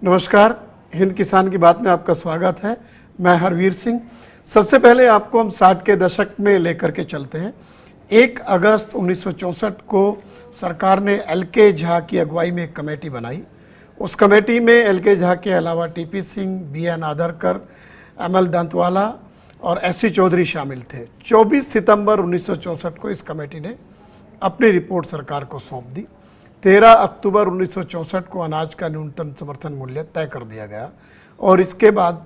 नमस्कार, हिंद किसान की बात में आपका स्वागत है। मैं हरवीर सिंह। सबसे पहले आपको हम 60 के दशक में लेकर के चलते हैं। 1 अगस्त 1964 को सरकार ने एल.के. झा की अगुवाई में एक कमेटी बनाई। उस कमेटी में एल.के. झा के अलावा टी.पी. सिंह, बी.एन. आदरकर, एम.एल. दंतवाला और एस.सी. चौधरी शामिल थे। 24 सितंबर 1964 को इस कमेटी ने अपनी रिपोर्ट सरकार को सौंप दी। 13 अक्टूबर 1964 को अनाज का न्यूनतम समर्थन मूल्य तय कर दिया गया और इसके बाद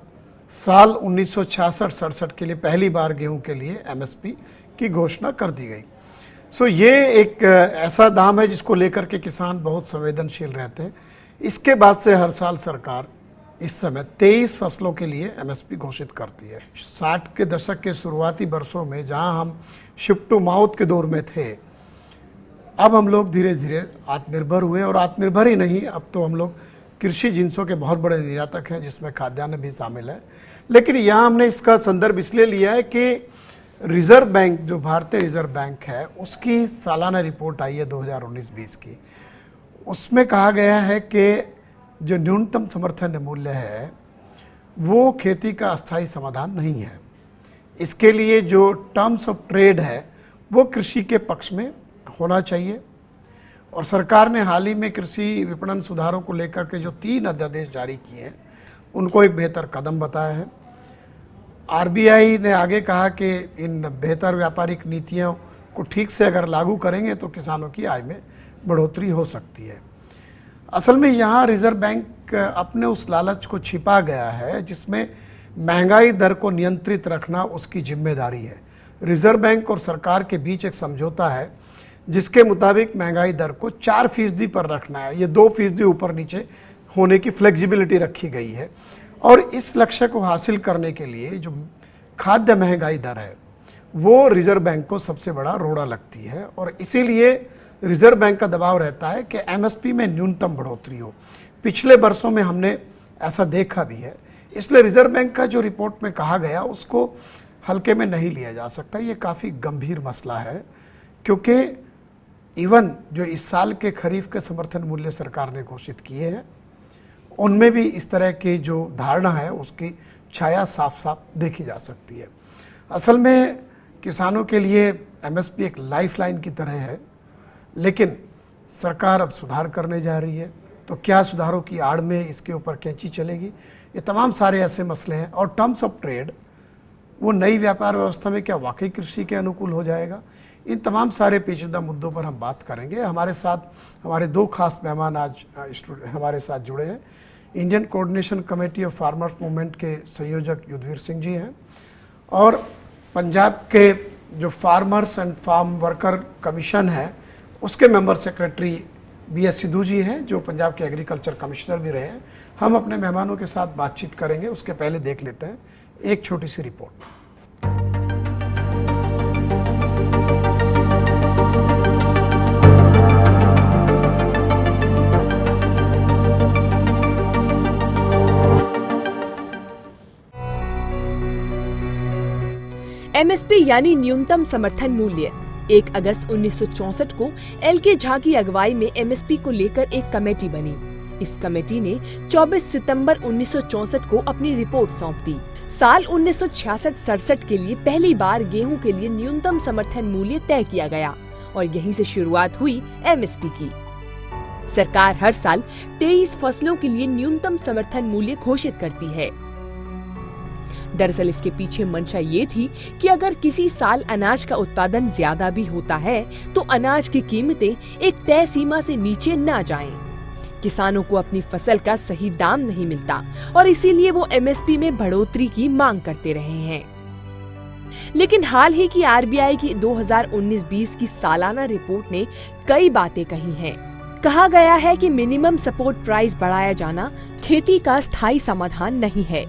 साल 1966-67 के लिए पहली बार गेहूं के लिए एमएसपी की घोषणा कर दी गई। ये एक ऐसा दाम है जिसको लेकर के किसान बहुत संवेदनशील रहते हैं। इसके बाद से हर साल सरकार इस समय 23 फसलों के लिए एमएसपी घोषित करती है। 60 के दशक के शुरुआती वर्षों में जहां हम शिफ्ट टू माउथ के दौर में थे, अब हम लोग धीरे धीरे आत्मनिर्भर हुए और आत्मनिर्भर ही नहीं, अब तो हम लोग कृषि जिनसों के बहुत बड़े निर्यातक हैं, जिसमें खाद्यान्न भी शामिल है। लेकिन यहाँ हमने इसका संदर्भ इसलिए लिया है कि रिजर्व बैंक, जो भारतीय रिजर्व बैंक है, उसकी सालाना रिपोर्ट आई है 2019-20 की। उसमें कहा गया है कि जो न्यूनतम समर्थन मूल्य है वो खेती का अस्थायी समाधान नहीं है। इसके लिए जो टर्म्स ऑफ ट्रेड है वो कृषि के पक्ष में होना चाहिए। और सरकार ने हाल ही में कृषि विपणन सुधारों को लेकर के जो 3 अध्यादेश जारी किए हैं उनको एक बेहतर कदम बताया है। आरबीआई ने आगे कहा कि इन बेहतर व्यापारिक नीतियों को ठीक से अगर लागू करेंगे तो किसानों की आय में बढ़ोतरी हो सकती है। असल में यहाँ रिजर्व बैंक अपने उस लालच को छिपा गया है जिसमें महंगाई दर को नियंत्रित रखना उसकी जिम्मेदारी है। रिजर्व बैंक और सरकार के बीच एक समझौता है जिसके मुताबिक महंगाई दर को 4% पर रखना है। ये 2% ऊपर नीचे होने की फ्लेक्सिबिलिटी रखी गई है। और इस लक्ष्य को हासिल करने के लिए जो खाद्य महंगाई दर है वो रिजर्व बैंक को सबसे बड़ा रोड़ा लगती है और इसीलिए रिजर्व बैंक का दबाव रहता है कि एमएसपी में न्यूनतम बढ़ोतरी हो। पिछले वर्षों में हमने ऐसा देखा भी है। इसलिए रिजर्व बैंक का जो रिपोर्ट में कहा गया उसको हल्के में नहीं लिया जा सकता। ये काफ़ी गंभीर मसला है क्योंकि इवन जो इस साल के खरीफ के समर्थन मूल्य सरकार ने घोषित किए हैं उनमें भी इस तरह की जो धारणा है उसकी छाया साफ साफ देखी जा सकती है। असल में किसानों के लिए एमएसपी एक लाइफलाइन की तरह है, लेकिन सरकार अब सुधार करने जा रही है। तो क्या सुधारों की आड़ में इसके ऊपर कैंची चलेगी, ये तमाम सारे ऐसे मसले हैं। और टर्म्स ऑफ ट्रेड, वो नई व्यापार व्यवस्था में क्या वाकई कृषि के अनुकूल हो जाएगा, इन तमाम सारे पेचीदा मुद्दों पर हम बात करेंगे। हमारे साथ हमारे 2 खास मेहमान आज हमारे साथ जुड़े हैं। Indian coordination committee of farmers movement के संयोजक युद्धवीर सिंह जी हैं और पंजाब के जो farmers and farm worker commission है उसके member secretary B S. Sidhu ji हैं, जो पंजाब के एग्रीकल्चर कमिश्नर भी रहे हैं। हम अपने मेहमानों के साथ बातचीत करेंगे, उसके पहले देख लेते हैं एक छोटी सी रिपोर्ट। एमएसपी यानी न्यूनतम समर्थन मूल्य 1 अगस्त 1964 को एल.के. झा की अगुवाई में एमएसपी को लेकर एक कमेटी बनी। इस कमेटी ने 24 सितंबर 1964 को अपनी रिपोर्ट सौंप दी। साल 1966-67 के लिए पहली बार गेहूं के लिए न्यूनतम समर्थन मूल्य तय किया गया और यहीं से शुरुआत हुई एमएसपी की। सरकार हर साल 23 फसलों के लिए न्यूनतम समर्थन मूल्य घोषित करती है। दरअसल इसके पीछे मंशा ये थी कि अगर किसी साल अनाज का उत्पादन ज्यादा भी होता है तो अनाज की कीमतें एक तय सीमा से नीचे ना जाएं। किसानों को अपनी फसल का सही दाम नहीं मिलता और इसीलिए वो एमएसपी में बढ़ोतरी की मांग करते रहे हैं। लेकिन हाल ही की आरबीआई की 2019-20 की सालाना रिपोर्ट ने कई बातें कही हैं। कहा गया है कि मिनिमम सपोर्ट प्राइस बढ़ाया जाना खेती का स्थायी समाधान नहीं है।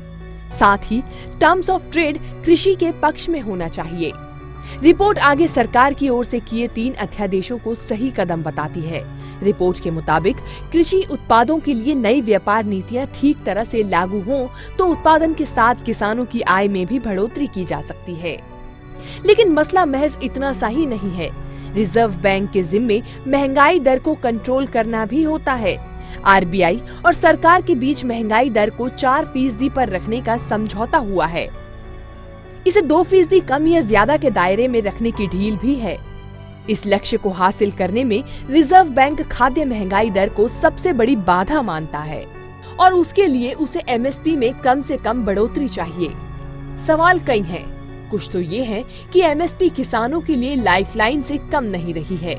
साथ ही टर्म्स ऑफ ट्रेड कृषि के पक्ष में होना चाहिए। रिपोर्ट आगे सरकार की ओर से किए 3 अध्यादेशों को सही कदम बताती है। रिपोर्ट के मुताबिक कृषि उत्पादों के लिए नई व्यापार नीतियां ठीक तरह से लागू हों तो उत्पादन के साथ किसानों की आय में भी बढ़ोतरी की जा सकती है। लेकिन मसला महज इतना सा ही नहीं है। रिजर्व बैंक के जिम्मे महंगाई दर को कंट्रोल करना भी होता है। आरबीआई और सरकार के बीच महंगाई दर को 4% पर रखने का समझौता हुआ है। इसे 2% कम या ज्यादा के दायरे में रखने की ढील भी है। इस लक्ष्य को हासिल करने में रिजर्व बैंक खाद्य महंगाई दर को सबसे बड़ी बाधा मानता है और उसके लिए उसे एमएसपी में कम से कम बढ़ोतरी चाहिए। सवाल कई हैं। कुछ तो ये है कि एमएसपी किसानों के लिए लाइफलाइन से कम नहीं रही है।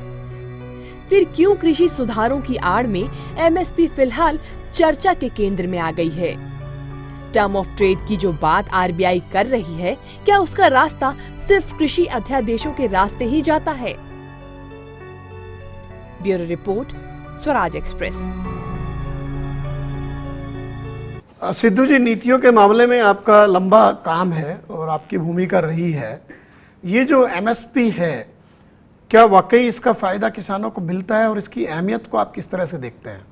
फिर क्यों कृषि सुधारों की आड़ में एमएसपी फिलहाल चर्चा के केंद्र में आ गई है? टर्म ऑफ ट्रेड की जो बात आरबीआई कर रही है, क्या उसका रास्ता सिर्फ कृषि अध्यादेशों के रास्ते ही जाता है? Bureau report, Swaraj express. Sidhu ji, नीतियों के मामले में आपका लंबा काम है और आपकी भूमिका रही है। ये जो एमएसपी है, क्या वाकई इसका फायदा किसानों को मिलता है और इसकी अहमियत को आप किस तरह से देखते हैं?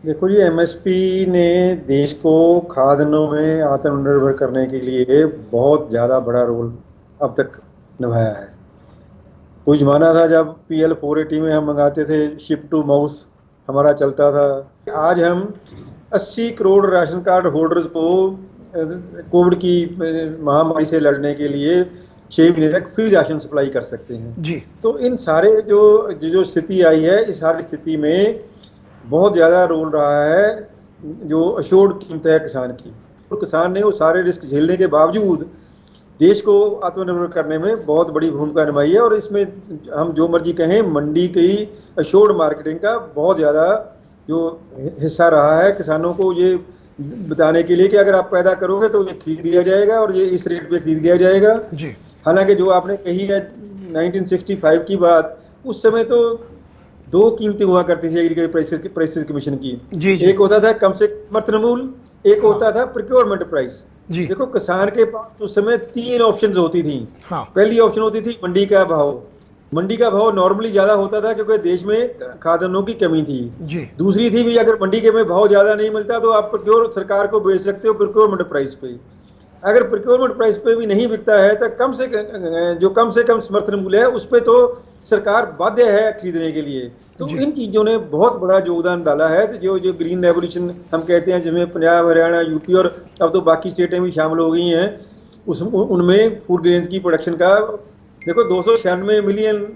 देखो जी, एमएसपी ने देश को खाद्यान्नों में आत्मनिर्भर करने के लिए बहुत ज़्यादा बड़ा रोल अब तक निभाया है। कुछ ज़माना था जब PL 480 में हम मंगाते थे, शिप टू माउस हमारा चलता था। आज हम 80 करोड़ राशन कार्ड होल्डर्स को कोविड की महामारी से लड़ने के लिए 6 महीने तक फ्री राशन सप्लाई कर सकते हैं जी। तो इन सारे जो स्थिति आई है, इस सारी स्थिति में बहुत ज़्यादा रोल रहा है जो अशोर्ड कीमत है किसान की। और किसान ने वो सारे रिस्क झेलने के बावजूद देश को आत्मनिर्भर करने में बहुत बड़ी भूमिका निभाई है। और इसमें हम जो मर्जी कहें, मंडी की अशोर्ड मार्केटिंग का बहुत ज़्यादा जो हिस्सा रहा है किसानों को ये बताने के लिए कि अगर आप पैदा करोगे तो ये खरीद लिया जाएगा और ये इस रेट पे खरीद लिया जाएगा जी। हालांकि जो आपने कही है 1965 की बात, उस समय तो 2 कीमतें हुआ करती थी एग्रीकल्चर प्राइसेस कमीशन की जी। एक होता था कम से कम समर्थन मूल्य, एक होता था प्रोक्योरमेंट प्राइस जी। देखो, किसान के पास उस समय 3 ऑप्शंस होती थी। पहली ऑप्शन होती थी मंडी का भाव। मंडी का भाव नॉर्मली ज्यादा होता था क्योंकि देश में खाद्यान्नों की कमी थी जी। दूसरी थी भी, अगर मंडी के में भाव ज्यादा नहीं मिलता तो आप सरकार को बेच सकते हो प्रोक्योरमेंट प्राइस पे। अगर प्रोक्योरमेंट प्राइस पे भी नहीं बिकता है तो कम से कम समर्थन मूल्य है उस पे तो सरकार बाध्य है खरीदने के लिए। तो इन चीजों ने बहुत बड़ा योगदान डाला है। तो जो ग्रीन रेवोल्यूशन हम कहते हैं, जिसमें पंजाब, हरियाणा, यूपी और अब तो बाकी स्टेटें भी शामिल हो गई हैं, उनमें फूड ग्रेन्स की प्रोडक्शन का देखो 296 मिलियन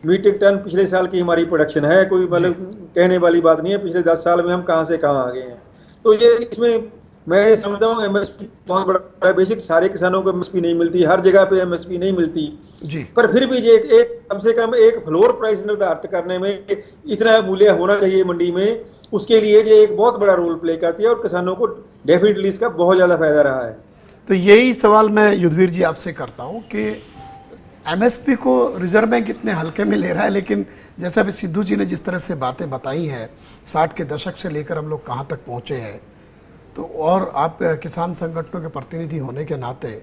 मीट्रिक टन पिछले साल की हमारी प्रोडक्शन है। कोई मतलब कहने वाली बात नहीं है। पिछले 10 साल में हम कहाँ से कहाँ आ गए हैं। तो ये इसमें मैं समझता हूँ एमएसपी बहुत बड़ा है। बेसिक सारे किसानों को एमएसपी नहीं मिलती, हर जगह पे एमएसपी नहीं मिलती जी। पर फिर भी ये एक कम से कम एक फ्लोर प्राइस निर्धारित करने में इतना मूल्य होना चाहिए मंडी में, उसके लिए ये एक बहुत बड़ा रोल प्ले करती है और किसानों को डेफिनेटली इसका बहुत ज्यादा फायदा रहा है। तो यही सवाल मैं युद्धवीर जी आपसे करता हूँ कि एमएसपी को रिजर्व बैंक इतने हल्के में ले रहा है, लेकिन जैसा अभी सिद्धू जी ने जिस तरह से बातें बताई हैं, 60 के दशक से लेकर हम लोग कहाँ तक पहुँचे हैं, तो और आप किसान संगठनों के प्रतिनिधि होने के नाते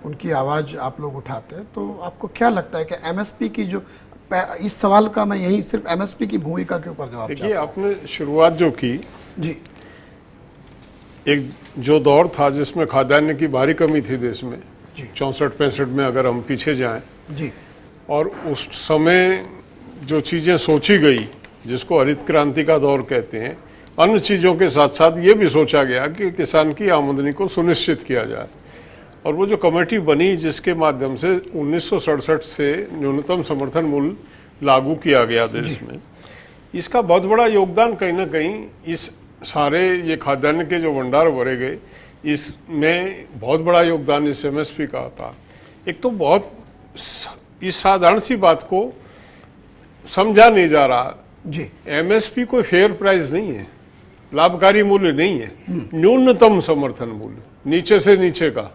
उनकी आवाज़ आप लोग उठाते हैं, तो आपको क्या लगता है कि एमएसपी की जो, इस सवाल का मैं यही सिर्फ एमएसपी की भूमिका के ऊपर जवाब देखिए, आपने शुरुआत जो की जी, एक जो दौर था जिसमें खाद्यान्न की भारी कमी थी देश में 64-65 में अगर हम पीछे जाएं जी, और उस समय जो चीज़ें सोची गई जिसको हरित क्रांति का दौर कहते हैं, अन्य चीज़ों के साथ साथ ये भी सोचा गया कि किसान की आमदनी को सुनिश्चित किया जाए। और वो जो कमेटी बनी जिसके माध्यम से 1967 से न्यूनतम समर्थन मूल्य लागू किया गया देश में, इसका बहुत बड़ा योगदान कहीं ना कहीं इस सारे ये खाद्यान्न के जो भंडार भरे गए, इसमें बहुत बड़ा योगदान इस एमएसपी का था। एक तो बहुत इस साधारण सी बात को समझा नहीं जा रहा जी, एमएसपी कोई फेयर प्राइस नहीं है, लाभकारी मूल्य नहीं है, न्यूनतम समर्थन मूल्य, नीचे से नीचे का।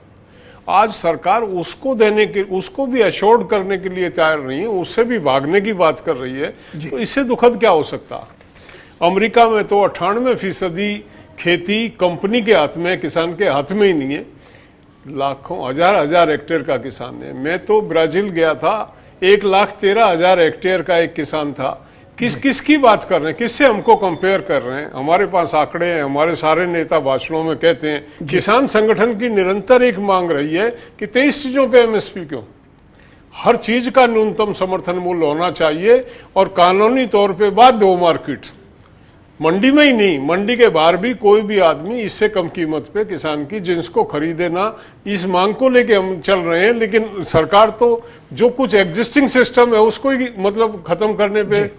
आज सरकार उसको देने के, उसको भी अशोर्ड करने के लिए तैयार नहीं है, उससे भी भागने की बात कर रही है। तो इससे दुखद क्या हो सकता? अमेरिका में तो 98% खेती कंपनी के हाथ में, किसान के हाथ में ही नहीं है। लाखों हजार हेक्टेयर का किसान है। मैं तो ब्राजील गया था, 1,13,000 हेक्टेयर का एक किसान था। किसकी बात कर रहे हैं? किससे हमको कंपेयर कर रहे हैं? हमारे पास आंकड़े हैं, हमारे सारे नेता भाषणों में कहते हैं। किसान संगठन की निरंतर एक मांग रही है कि 23 चीजों पे एमएसपी क्यों? हर चीज का न्यूनतम समर्थन मूल्य होना चाहिए और कानूनी तौर पे बाध्य हो मार्केट, मंडी में ही नहीं, मंडी के बाहर भी कोई भी आदमी इससे कम कीमत पे किसान की जिन्स को खरीदे ना, इस मांग को लेके हम चल रहे हैं। लेकिन सरकार तो जो कुछ एग्जिस्टिंग सिस्टम है उसको ही मतलब खत्म करने पे।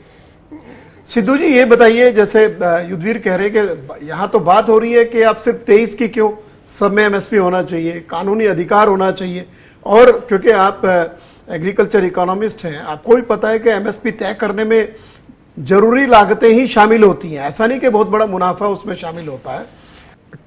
सिद्धू जी ये बताइए, जैसे युद्धवीर कह रहे हैं कि यहाँ तो बात हो रही है कि आप सिर्फ 23 की क्यों, सब में एमएसपी होना चाहिए, कानूनी अधिकार होना चाहिए, और क्योंकि आप एग्रीकल्चर इकोनॉमिस्ट हैं, आपको भी पता है कि एमएसपी तय करने में जरूरी लागतें ही शामिल होती हैं, ऐसा नहीं कि बहुत बड़ा मुनाफा उसमें शामिल होता है।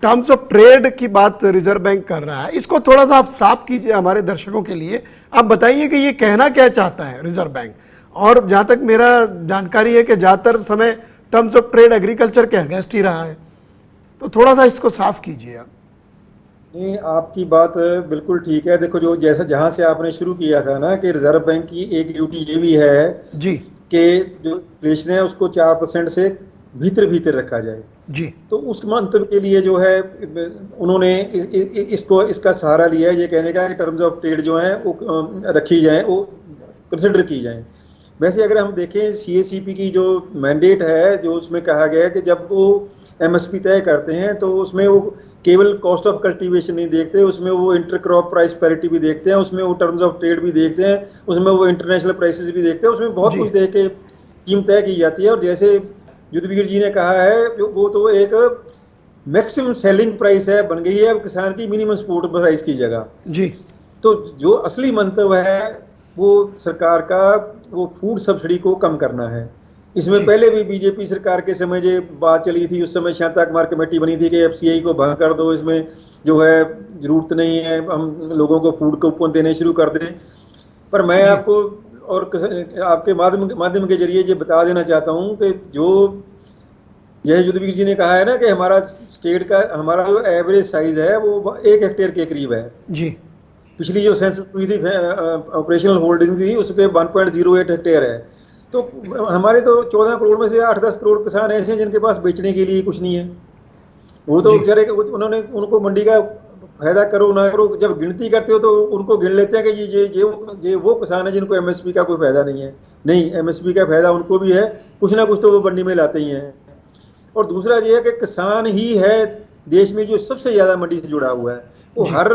टर्म्स ऑफ ट्रेड की बात रिजर्व बैंक कर रहा है, इसको थोड़ा सा आप साफ कीजिए हमारे दर्शकों के लिए। आप बताइए कि ये कहना क्या चाहता है रिजर्व बैंक, और जहां तक मेरा जानकारी है कि ज्यादातर समय टर्म्स ऑफ ट्रेड एग्रीकल्चर के अगेंस्ट ही रहा है, तो थोड़ा सा इसको साफ कीजिए आप। नहीं, आपकी बात बिल्कुल ठीक है। देखो, जो जैसा जहां से आपने शुरू किया था ना कि रिजर्व बैंक की एक ड्यूटी ये भी है जी कि जो इन्फ्लेशन है उसको 4% से भीतर भीतर रखा जाए जी। तो उस मंतव्य के लिए जो है उन्होंने इसका सहारा लिया है, ये कहने का कि टर्म्स ऑफ ट्रेड जो है वो रखी जाए, वो कंसिडर की जाए। वैसे अगर हम देखें सीएसीपी की जो मैंडेट है, जो उसमें कहा गया है कि जब वो एमएसपी तय करते हैं तो उसमें वो केवल कॉस्ट ऑफ कल्टीवेशन नहीं देखते, उसमें वो इंटर क्रॉप प्राइस पैरिटी भी देखते हैं, उसमें वो टर्म्स ऑफ ट्रेड भी देखते हैं, उसमें वो इंटरनेशनल प्राइसेस भी देखते हैं, उसमें बहुत कुछ देख के कीमत तय की जाती है। और जैसे युद्धवीर जी ने कहा है, वो तो एक मैक्सिमम सेलिंग प्राइस है बन गई है किसान की मिनिमम सपोर्ट प्राइस की जगह जी। तो जो असली मंतव्य है वो सरकार का वो फूड सब्सिडी को कम करना है। इसमें पहले भी बीजेपी सरकार के समय जो बात चली थी, उस समय शांता कुमार कमेटी बनी थी कि एफसीआई को भंग कर दो, इसमें जो है जरूरत नहीं है, हम लोगों को फूड कूपन देने शुरू कर दें। पर मैं आपको और आपके माध्यम के जरिए ये बता देना चाहता हूं कि जो यह युद्धवीर जी ने कहा है ना कि हमारा स्टेट का हमारा जो एवरेज साइज है वो 1 हेक्टेयर के करीब है जी। पिछली जो सेंसस हुई थी ऑपरेशनल होल्डिंग थी उसके 1.08 हेक्टेयर है। तो हमारे तो 14 करोड़ में से 8-10 करोड़ किसान ऐसे हैं जिनके पास बेचने के लिए कुछ नहीं है। वो तो बेचारे उन्होंने उनको मंडी का फायदा करो ना करो, जब गिनती करते हो तो उनको गिन लेते हैं कि ये वो किसान है जिनको एमएसपी का कोई फायदा नहीं है। नहीं, एमएसपी का फायदा उनको भी है, कुछ ना कुछ तो वो मंडी में लाते ही हैं। और दूसरा ये है कि किसान ही है देश में जो सबसे ज्यादा मंडी से जुड़ा हुआ है। वो हर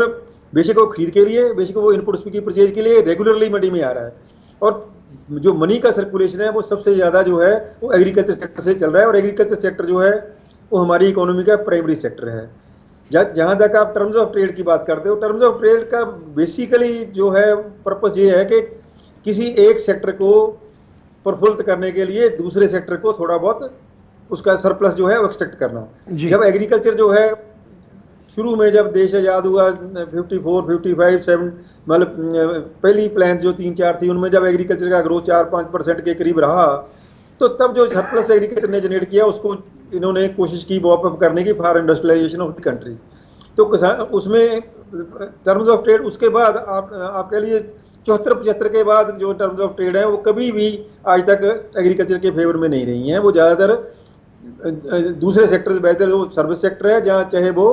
बेशक वो खरीद के लिए, बेशक वो इनपुट्स की परचेज के लिए रेगुलरली मंडी में आ रहा है। और जो मनी का सर्कुलेशन है वो सबसे ज्यादा जो है वो एग्रीकल्चर सेक्टर से चल रहा है। और एग्रीकल्चर सेक्टर जो है वो हमारी इकोनॉमी का प्राइमरी सेक्टर है। जहां तक आप टर्म्स ऑफ ट्रेड की बात करते हो, टर्म्स ऑफ ट्रेड का बेसिकली जो है पर्पस ये है कि किसी एक सेक्टर को प्रफुल्लित करने के लिए दूसरे सेक्टर को थोड़ा बहुत उसका सरप्लस जो है वो एक्सट्रैक्ट करना। जब एग्रीकल्चर जो है शुरू में जब देश आजाद हुआ 54, 55, 7 मतलब पहली प्लान जो 3-4 थी उनमें जब एग्रीकल्चर का ग्रोथ 4-5% के करीब रहा तो तब जो सरप्लस एग्रीकल्चर ने जनरेट किया उसको इन्होंने कोशिश की वॉप अप करने की for industrialisation of the country. तो किसान उसमें टर्म्स ऑफ ट्रेड उसके बाद आप कह लीजिए 74-75 के बाद जो टर्म्स ऑफ ट्रेड है वो कभी भी आज तक एग्रीकल्चर के फेवर में नहीं रही हैं। वो ज़्यादातर दूसरे सेक्टर से बेहतर जो सर्विस सेक्टर है, जहाँ चाहे वो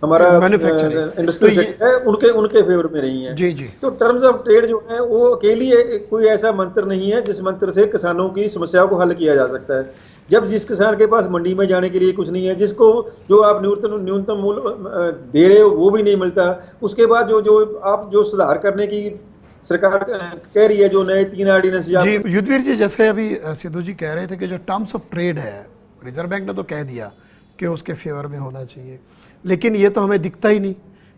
हमारा इंडस्ट्रियल सेक्टर है, उनके फेवर में रही है। जी जी। तो टर्म्स ऑफ ट्रेड जो है वो अकेली कोई ऐसा मंत्र नहीं है जिस मंत्र से किसानों की समस्याओं को हल किया जा सकता है। जब जिस किसान के पास मंडी में जाने के लिए कुछ नहीं है, जिसको जो आप न्यूनतम मूल्य दे रहे हो वो भी नहीं मिलता, उसके बाद जो आप जो सुधार करने की सरकार कह रही है, जो नए 3 ऑर्डिनेंस। जी युद्धवीर जी, जैसे अभी सिद्धू जी कह रहे थे कि जो टर्म्स ऑफ ट्रेड है रिजर्व बैंक ने तो कह दिया कि उसके फेवर में होना चाहिए, लेकिन ये तो हमें दिखता ही नहीं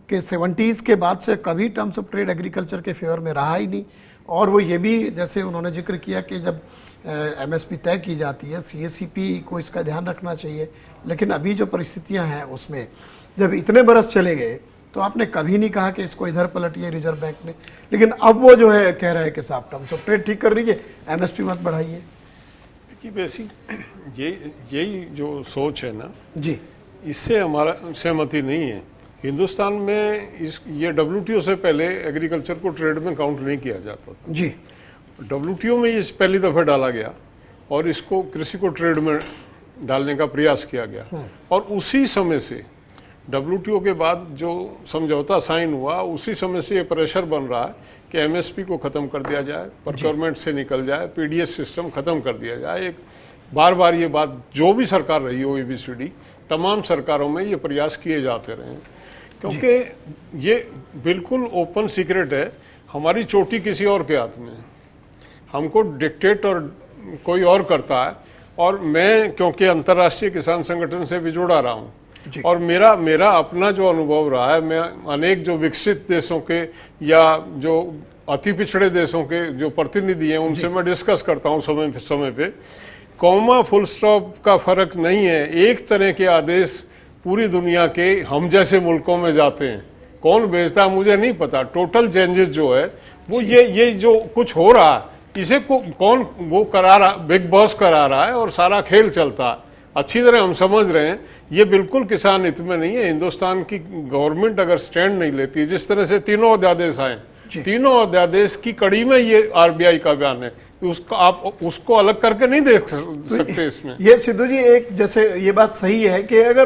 कि 70s के बाद से कभी टर्म्स ऑफ ट्रेड एग्रीकल्चर के फेवर में रहा ही नहीं। और वो ये भी जैसे उन्होंने जिक्र किया कि जब एमएसपी तय की जाती है सीएसीपी को इसका ध्यान रखना चाहिए, लेकिन अभी जो परिस्थितियां हैं उसमें जब इतने बरस चले गए तो आपने कभी नहीं कहा कि इसको इधर पलटिए रिजर्व बैंक ने, लेकिन अब वो जो है कह रहा है कि साहब टर्म्स ऑफ ट्रेड ठीक कर लीजिए, एमएसपी मत बढ़ाइए। बेसिक यही जो सोच है ना जी, इससे हमारा सहमति नहीं है। हिंदुस्तान में ये WTO से पहले एग्रीकल्चर को ट्रेड में काउंट नहीं किया जाता था जी। WTO में ये पहली दफा डाला गया और इसको कृषि को ट्रेड में डालने का प्रयास किया गया। और उसी समय से WTO के बाद जो समझौता साइन हुआ उसी समय से ये प्रेशर बन रहा है कि MSP को ख़त्म कर दिया जाए, प्रोक्योरमेंट से निकल जाए, PDS सिस्टम ख़त्म कर दिया जाए। एक बार बार ये बात जो भी सरकार रही हो, ABCD तमाम सरकारों में ये प्रयास किए जाते रहे, क्योंकि ये बिल्कुल ओपन सीक्रेट है, हमारी चोटी किसी और के हाथ में है, हमको डिक्टेट और कोई और करता है। और मैं क्योंकि अंतर्राष्ट्रीय किसान संगठन से भी जुड़ा रहा हूँ और मेरा अपना जो अनुभव रहा है, मैं अनेक जो विकसित देशों के या जो अति पिछड़े देशों के जो प्रतिनिधि हैं उनसे मैं डिस्कस करता हूँ समय पे। कॉमा फुल स्टॉप का फर्क नहीं है, एक तरह के आदेश पूरी दुनिया के हम जैसे मुल्कों में जाते हैं। कौन भेजता है मुझे नहीं पता। टोटल चेंजेस जो है वो ये जो कुछ हो रहा है इसे कौन वो करा रहा, बिग बॉस करा रहा है और सारा खेल चलता है। अच्छी तरह हम समझ रहे हैं ये बिल्कुल किसान हित में नहीं है। हिंदुस्तान की गवर्नमेंट अगर स्टैंड नहीं लेती, जिस तरह से तीनों अध्यादेश आए, तीनों अध्यादेश की कड़ी में ये RBI का बयान है, उसको आप उसको अलग करके नहीं देख सकते इसमें। ये सिद्धू जी एक जैसे ये बात सही है कि अगर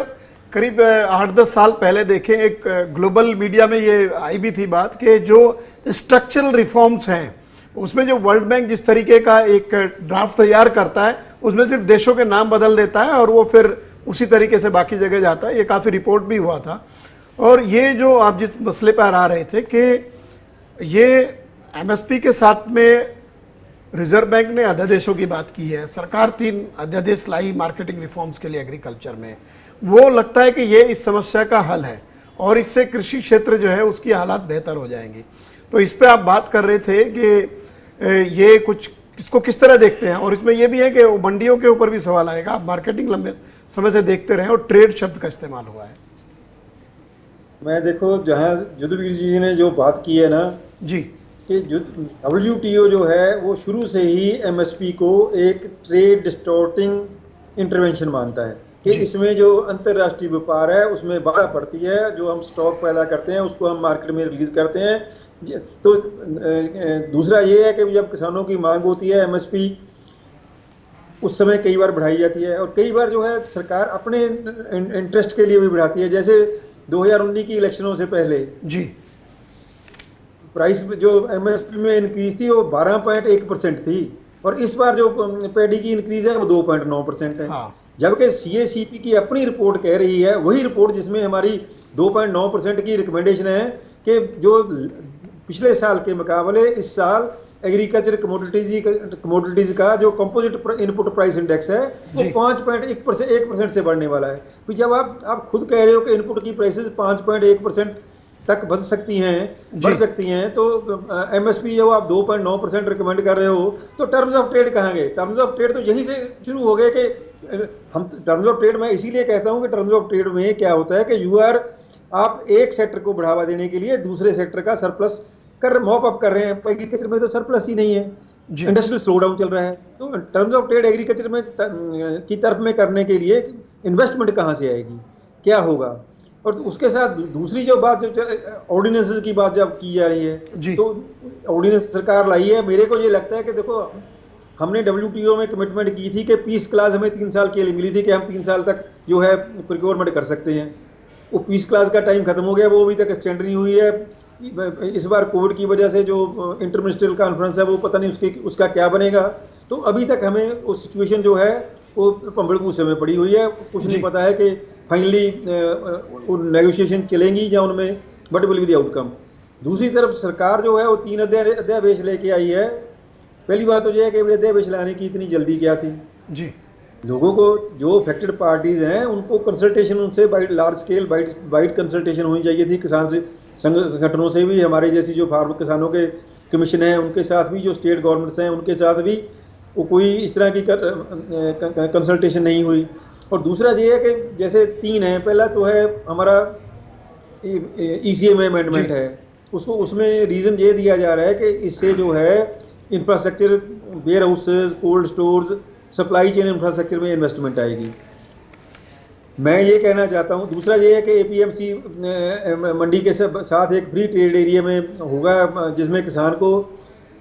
करीब 8-10 साल पहले देखें, एक ग्लोबल मीडिया में ये आई भी थी बात कि जो स्ट्रक्चरल रिफॉर्म्स हैं उसमें जो वर्ल्ड बैंक जिस तरीके का एक ड्राफ्ट तैयार करता है उसमें सिर्फ देशों के नाम बदल देता है और वो फिर उसी तरीके से बाकी जगह जाता है। ये काफ़ी रिपोर्ट भी हुआ था। और ये जो आप जिस मसले पर आ रहे थे कि ये MSP के साथ में रिजर्व बैंक ने अध्यादेशों की बात की है, सरकार 3 अध्यादेश लाई मार्केटिंग रिफॉर्म्स के लिए एग्रीकल्चर में, वो लगता है कि ये इस समस्या का हल है और इससे कृषि क्षेत्र जो है उसकी हालात बेहतर हो जाएंगी। तो इस पे आप बात कर रहे थे कि ये कुछ इसको किस तरह देखते हैं, और इसमें यह भी है कि मंडियों के ऊपर भी सवाल आएगा। आप मार्केटिंग लंबे समय से देखते रहे और ट्रेड शब्द का इस्तेमाल हुआ है। मैं देखो जहाँ युद्धवीर जी ने जो बात की है ना जी कि WTO जो है वो शुरू से ही MSP को एक ट्रेड डिस्टॉर्टिंग इंटरवेंशन मानता है कि इसमें जो अंतर्राष्ट्रीय व्यापार है उसमें बाधा पड़ती है, जो हम स्टॉक पैदा करते हैं उसको हम मार्केट में रिलीज करते हैं। तो दूसरा ये है कि जब किसानों की मांग होती है MSP उस समय कई बार बढ़ाई जाती है और कई बार जो है सरकार अपने इंटरेस्ट के लिए भी बढ़ाती है। जैसे 2019 की इलेक्शनों से पहले जी प्राइस जो MSP में इंक्रीज थी वो 12.1% थी और इस बार जो पैडी की इंक्रीज है वो 2.9% है। जबकि CACP की अपनी रिपोर्ट कह रही है, वही रिपोर्ट जिसमें हमारी 2.9% की रिकमेंडेशन है कि जो पिछले साल के मुकाबले इस साल एग्रीकल्चर कमोडिटीज का जो कंपोजिट इनपुट प्राइस इंडेक्स है वो 5.1% से बढ़ने वाला है। तो जब आप खुद कह रहे हो कि इनपुट की प्राइसेस 5.1% तक बढ़ सकती हैं तो MSP जो आप 2.9% रिकमेंड कर रहे हो तो टर्म्स ऑफ ट्रेड कहाँ गए? टर्म्स ऑफ ट्रेड तो यहीं से शुरू हो गए कि हम टर्म्स ऑफ ट्रेड में इसीलिए कहता हूं कि टर्म्स ऑफ ट्रेड में क्या होता है कि आप एक सेक्टर को बढ़ावा देने के लिए दूसरे सेक्टर का सरप्लस मॉप अप कर रहे हैं। एग्रीकल्चर में तो सरप्लस ही नहीं है, इंडस्ट्रियल स्लो डाउन चल रहा है। तो टर्म्स ऑफ ट्रेड एग्रीकल्चर में की तरफ में करने के लिए इन्वेस्टमेंट कहाँ से आएगी, क्या होगा? और उसके साथ दूसरी जो बात जो ऑर्डिनेंसेस की बात जब की जा रही है तो ऑर्डिनेंस सरकार लाई है। मेरे को ये लगता है कि देखो हमने WTO में कमिटमेंट की थी कि पीस क्लास हमें 3 साल के लिए मिली थी कि हम 3 साल तक जो है प्रोक्योरमेंट कर सकते हैं। वो पीस क्लास का टाइम खत्म हो गया, वो अभी तक एक्सटेंड नहीं हुई है। इस बार कोविड की वजह से जो इंटर मिनिस्ट्रियल कॉन्फ्रेंस है वो पता नहीं उसका क्या बनेगा। तो अभी तक हमें वो सिचुएशन जो है वो पंबड़पूसे में पड़ी हुई है, कुछ नहीं पता है कि फाइनली नेगोशिएशन चलेंगी या उनमें but will be the outcome. दूसरी तरफ सरकार जो है वो 3 अध्यादेश लेके आई है। पहली बात तो यह है कि अध्यादेश लाने की इतनी जल्दी क्या थी जी? लोगों को जो अफेक्टेड पार्टीज हैं उनको कंसल्टेशन उनसे लार्ज स्केल वाइड कंसल्टेशन होनी चाहिए थी। किसान से संगठनों से भी, हमारे जैसी जो फार्म किसानों के कमीशन है उनके साथ भी, जो स्टेट गवर्नमेंट्स हैं उनके साथ भी वो कोई इस तरह की कंसल्टेशन नहीं हुई। और दूसरा ये है कि जैसे 3 है, पहला तो है हमारा ECM अमेंडमेंट है, उसमें रीज़न ये दिया जा रहा है कि इससे जो है infrastructure, warehouses, cold stores, supply chain infrastructure में इन्वेस्टमेंट आएगी। मैं ये कहना चाहता हूँ। दूसरा ये है कि APMC मंडी के साथ एक फ्री ट्रेड एरिया में होगा जिसमें किसान को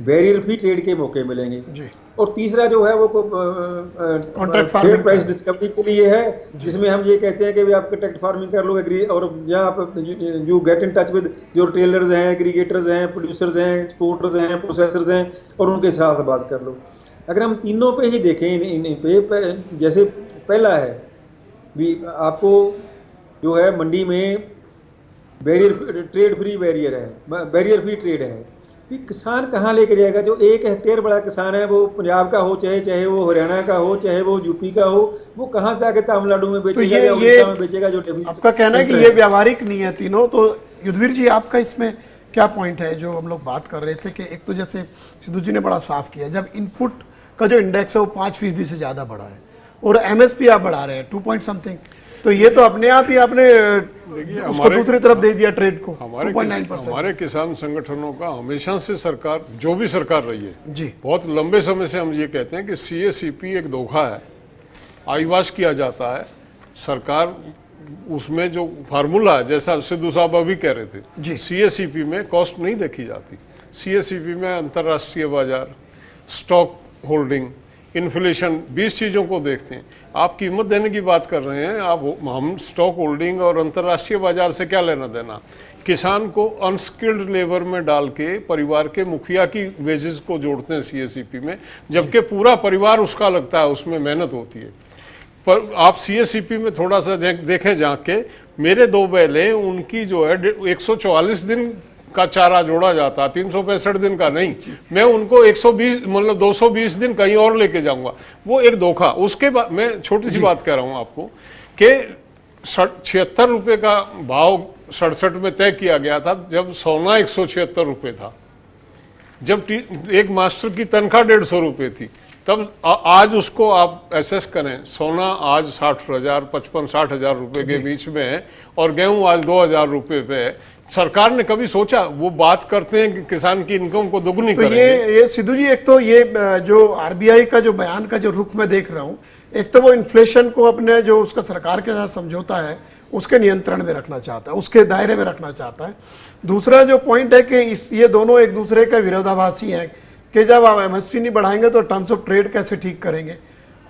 बैरियर फ्री ट्रेड के मौके मिलेंगे जी। और तीसरा जो है वो contract fair farming price discovery के लिए है, जिसमें हम ये कहते हैं कि भी आप कॉन्ट्रैक्ट फार्मिंग कर लो एग्री, और जहाँ आप you get in touch with जो रिटेलर्स हैं, एग्रीगेटर्स हैं, प्रोड्यूसर्स हैं, एक्सपोर्टर्स हैं, प्रोसेसर्स हैं, और उनके साथ बात कर लो। अगर हम तीनों पे ही देखें इन पे जैसे पहला है भी आपको जो है मंडी में बैरियर ट्रेड फ्री बैरियर है, बैरियर फ्री ट्रेड है, कि किसान कहाँ लेके जाएगा? जो 1 हेक्टेयर बड़ा किसान है, वो पंजाब का हो, चाहे वो हरियाणा का हो, चाहे वो यूपी का हो, वो कहाँ जाके तमिलनाडु में बेचेगा या उड़ीसा में बेचेगा? जो आपका कहना है कि ये व्यावहारिक नहीं है तीनों। तो युद्धवीर जी, आपका इसमें क्या पॉइंट है? जो हम लोग बात कर रहे थे कि एक तो जैसे सिद्धू जी ने बड़ा साफ किया, जब इनपुट का जो इंडेक्स है वो 5% से ज्यादा बढ़ा है और एमएसपी आप बढ़ा रहे हैं 2 पॉइंट समथिंग, तो ये तो अपने आप ही आपने उसको दूसरी तरफ दे दिया ट्रेड को। हमारे किसान संगठनों का हमेशा से सरकार, जो भी सरकार रही है जी, बहुत लंबे समय से हम ये कहते हैं कि CACP एक धोखा है, आईवाश किया जाता है। सरकार उसमें जो फार्मूला है, जैसा सिद्धू साहब अभी कह रहे थे जी, CACP में कॉस्ट नहीं देखी जाती। CACP में अंतर्राष्ट्रीय बाजार, स्टॉक होल्डिंग, इन्फ्लेशन, 20 चीजों को देखते हैं। आप कीमत देने की बात कर रहे हैं, हम स्टॉक होल्डिंग और अंतर्राष्ट्रीय बाजार से क्या लेना देना? किसान को अनस्किल्ड लेबर में डाल के परिवार के मुखिया की वेजेस को जोड़ते हैं CACP में, जबकि पूरा परिवार उसका लगता है, उसमें मेहनत होती है। पर आप CACP में थोड़ा सा देखें जाके, मेरे 2 बैलें उनकी जो है 144 दिन का चारा जोड़ा जाता, 365 दिन का नहीं। मैं उनको 120 मतलब 220 दिन कहीं और लेके जाऊंगा, वो एक धोखा। उसके बाद मैं छोटी सी बात कह रहा हूं आपको कि 76 रुपए का भाव 67 में तय किया गया था, जब सोना 176 रुपए था, जब एक मास्टर की तनख्वाह 150 रुपए थी, तब आज उसको आप एसेस करें, सोना आज 60,000 55-60,000 रुपए के बीच में है और गेहूं आज 2,000 रुपए पे है। सरकार ने कभी सोचा? वो बात करते हैं कि किसान की इनकम को दोगुनी करेंगे। ये सिद्धू जी, एक तो ये जो आरबीआई का जो बयान का जो रुख मैं देख रहा हूँ, एक तो वो इन्फ्लेशन को अपने जो उसका सरकार के साथ समझौता है उसके नियंत्रण में रखना चाहता है, उसके दायरे में रखना चाहता है। दूसरा जो पॉइंट है कि ये दोनों एक दूसरे के विरोधाभासी हैं कि जब आप एमएसपी नहीं बढ़ाएंगे तो टर्म्स ऑफ ट्रेड कैसे ठीक करेंगे।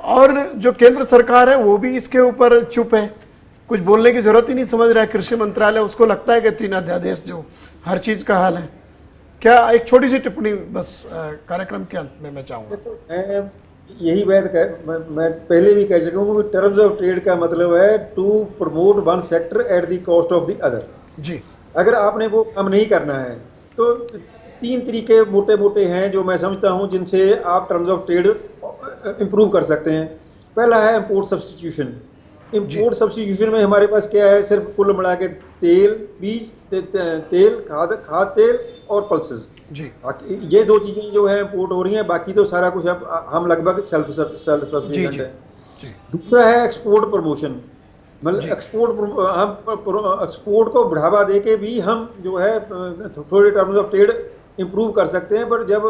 और जो केंद्र सरकार है वो भी इसके ऊपर चुप है, कुछ बोलने की जरूरत ही नहीं समझ रहा है। कृषि मंत्रालय, उसको लगता है कि 3 अध्यादेश जो हर चीज का हाल है। क्या एक छोटी सी टिप्पणी बस कार्यक्रम के अंत में मैं चाहूंगा। यही बात मैं पहले भी कह चुका हूँ, टर्म्स ऑफ ट्रेड का मतलब है to promote one sector at the cost of the other. जी, अगर आपने वो काम नहीं करना है तो 3 तरीके मोटे मोटे हैं जो मैं समझता हूँ जिनसे आप टर्म्स ऑफ ट्रेड इंप्रूव कर सकते हैं। पहला है इंपोर्ट सब्स्टिट्यूशन। इंपोर्ट सब्स्टिट्यूशन में हमारे पास क्या है? सिर्फ कुल मिला के तेल, बीज, तेल, खाद तेल और पल्सेस जी, ये 2 चीजें जो है इंपोर्ट हो रही हैं, बाकी तो सारा कुछ हम लगभग सेल्फ सफिशिएंट है। दूसरा है एक्सपोर्ट प्रमोशन, मतलब एक्सपोर्ट को बढ़ावा देके भी हम जो है थोड़े टर्म्स ऑफ ट्रेड इंप्रूव कर सकते हैं। पर जब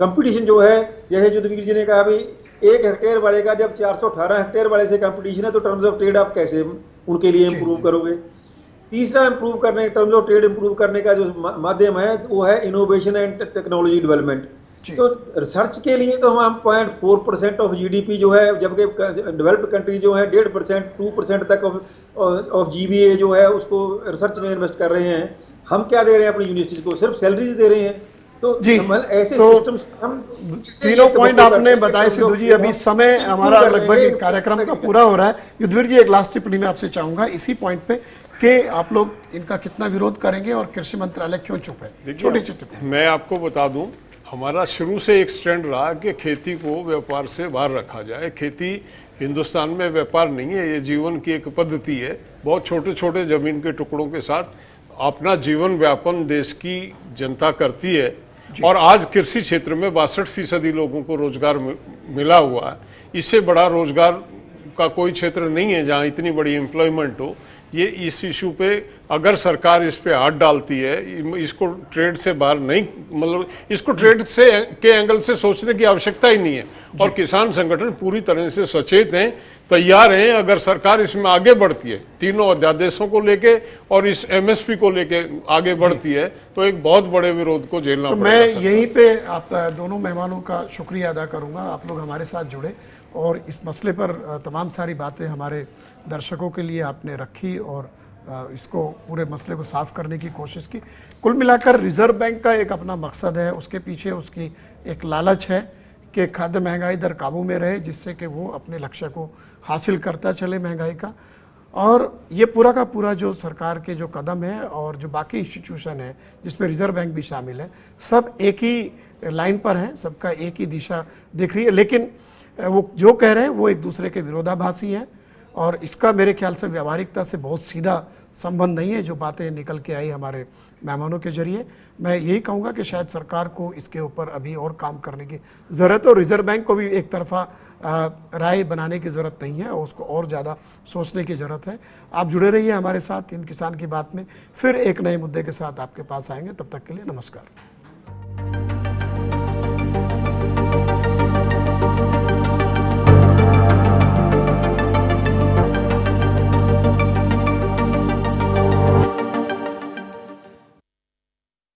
कंपटीशन जो है, जैसे युद्धवीर जी ने कहा भी 1 हेक्टेयर वाले का जब 418 हेक्टेयर वाले से कंपटीशन है, तो टर्म्स ऑफ ट्रेड आप कैसे उनके लिए इंप्रूव करोगे? तीसरा इंप्रूव करने, टर्म्स ऑफ ट्रेड इंप्रूव करने का जो माध्यम है वो है इनोवेशन एंड टेक्नोलॉजी डेवलपमेент। तो रिसर्च के लिए तो हम 0.4% ऑफ जीडीपी जो है, जबकि डेवलप्ड कंट्री जो है 1.5% 2% तक ऑफ जीबीए जो है उसको रिसर्च में इन्वेस्ट कर रहे हैं। हम क्या दे रहे हैं अपनी यूनिवर्सिटीज को? सिर्फ सैलरीज दे रहे हैं। तो जी, ऐसे तो सिस्टम्स हम तीनों पॉइंट आपने बताए सिद्धू जी। अभी समय हमारा लगभग कार्यक्रम का पूरा हो रहा है। युद्धवीर जी, एक लास्ट टिप्पणी में आपसे चाहूंगा इसी पॉइंट पे कि आप लोग इनका कितना विरोध करेंगे और कृषि मंत्रालय क्यों चुप है? छोटी सी टिप्पणी। मैं आपको बता दूं, हमारा शुरू से एक स्टैंड रहा कि खेती को व्यापार से बाहर रखा जाए। खेती हिंदुस्तान में व्यापार नहीं है, ये जीवन की एक पद्धति है। बहुत छोटे छोटे जमीन के टुकड़ों के साथ अपना जीवन व्यापन देश की जनता करती है। और आज कृषि क्षेत्र में 62% लोगों को रोजगार मिला हुआ है। इससे बड़ा रोजगार का कोई क्षेत्र नहीं है जहां इतनी बड़ी एम्प्लॉयमेंट हो। ये इस इशू पे अगर सरकार इस पे हाथ डालती है, इसको ट्रेड से बाहर नहीं, मतलब इसको ट्रेड के एंगल से सोचने की आवश्यकता ही नहीं है। और किसान संगठन पूरी तरह से सचेत हैं तैयार हैं अगर सरकार इसमें आगे बढ़ती है, तीनों अध्यादेशों को लेके और इस एमएसपी को लेके आगे बढ़ती है, तो एक बहुत बड़े विरोध को झेलना तो पड़ेगा। मैं यहीं पे आप दोनों मेहमानों का शुक्रिया अदा करूंगा, आप लोग हमारे साथ जुड़े और इस मसले पर तमाम सारी बातें हमारे दर्शकों के लिए आपने रखी और इसको पूरे मसले को साफ करने की कोशिश की। कुल मिलाकर रिजर्व बैंक का एक अपना मकसद है, उसके पीछे उसकी एक लालच है कि खाद्य महंगाई दर काबू में रहे, जिससे कि वो अपने लक्ष्य को हासिल करता चले महंगाई का। और ये पूरा का पूरा जो सरकार के जो कदम है और जो बाकी इंस्टीट्यूशन है जिसमें रिजर्व बैंक भी शामिल है, सब एक ही लाइन पर हैं, सबका एक ही दिशा दिख रही है, लेकिन वो जो कह रहे हैं वो एक दूसरे के विरोधाभासी हैं और इसका मेरे ख्याल से व्यावहारिकता से बहुत सीधा संबंध नहीं है। जो बातें निकल के आई हमारे मेहमानों के जरिए, मैं यही कहूँगा कि शायद सरकार को इसके ऊपर अभी और काम करने की ज़रूरत है और रिजर्व बैंक को भी एक तरफा राय बनाने की ज़रूरत नहीं है और उसको और ज़्यादा सोचने की ज़रूरत है। आप जुड़े रहिए हमारे साथ इन किसान की बात में, फिर एक नए मुद्दे के साथ आपके पास आएंगे। तब तक के लिए नमस्कार।